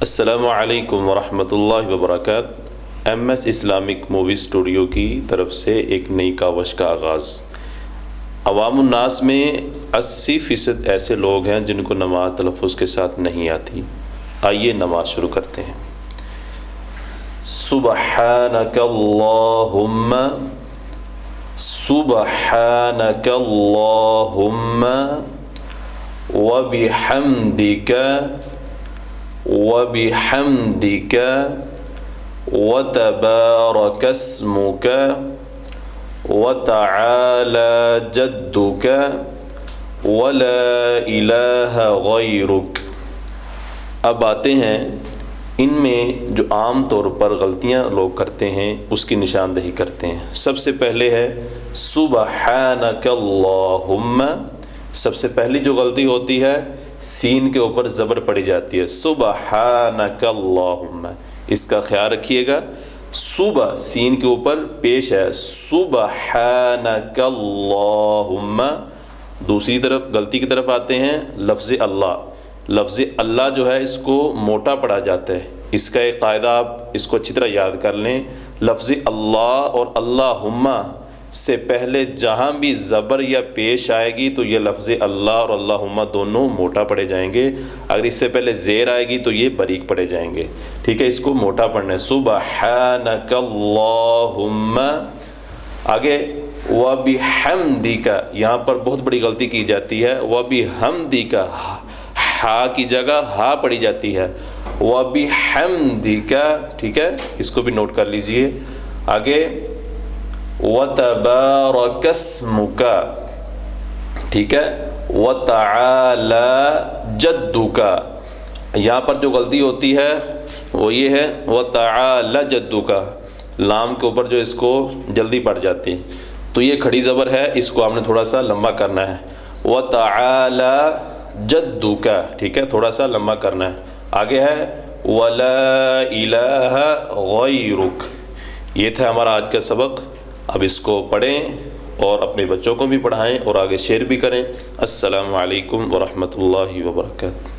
السلام علیکم ورحمۃ اللہ وبرکاتہ۔ M S Islamic movie studio کی طرف سے ایک نئی کاوش کا آغاز۔ عوام الناس میں 80% ایسے لوگ ہیں جن کو نماز تلفظ کے ساتھ نہیں آتی۔ آئیے نماز شروع کرتے ہیں۔ سبحانک اللہم، سبحانک اللہم وبحمدک وبحمدک وتبارک اسمک وتعالی جدک ولا الہ غیرک۔ اب آتے ہیں ان میں جو عام طور پر غلطیاں لوگ کرتے ہیں اس کی نشاندہی کرتے ہیں۔ سب سے پہلے ہے سبحانک اللہم۔ سب سے پہلی جو غلطی ہوتی ہے سین کے اوپر زبر پڑی جاتی ہے، سبحانک اللہم، اس کا خیال رکھیے گا۔ صبح سین کے اوپر پیش ہے، سبحانک اللہم۔ دوسری طرف غلطی کی طرف آتے ہیں، لفظ اللہ۔ لفظ اللہ جو ہے اس کو موٹا پڑھا جاتا ہے۔ اس کا ایک قاعدہ آپ اس کو اچھی طرح یاد کر لیں، لفظ اللہ اور اللہم سے پہلے جہاں بھی زبر یا پیش آئے گی تو یہ لفظ اللہ اور اللہم دونوں موٹا پڑھے جائیں گے۔ اگر اس سے پہلے زیر آئے گی تو یہ باریک پڑھے جائیں گے، ٹھیک ہے؟ اس کو موٹا پڑھنا ہے، سبحانک اللہم۔ آگے وبحمدک، یہاں پر بہت بڑی غلطی کی جاتی ہے، وبحمدک، ہا کی جگہ ہا پڑھی جاتی ہے، وبحمدک، ٹھیک ہے؟ اس کو بھی نوٹ کر لیجئے۔ آگے وتبارک اسمک، ٹھیک ہے؟ وتعالی جدک، یہاں پر جو غلطی ہوتی ہے وہ یہ ہے وتعالی جدک، لام کے اوپر جو اس کو جلدی پڑ جاتی، تو یہ کھڑی زبر ہے، اس کو آپ نے تھوڑا سا لمبا کرنا ہے، وتعالی جدک، ٹھیک ہے؟ تھوڑا سا لمبا کرنا ہے۔ آگے ہے ولا الہ غیرک۔ یہ تھا ہمارا آج کا سبق۔ اب اس کو پڑھیں اور اپنے بچوں کو بھی پڑھائیں اور آگے شیئر بھی کریں۔ السلام علیکم ورحمۃ اللہ وبرکاتہ۔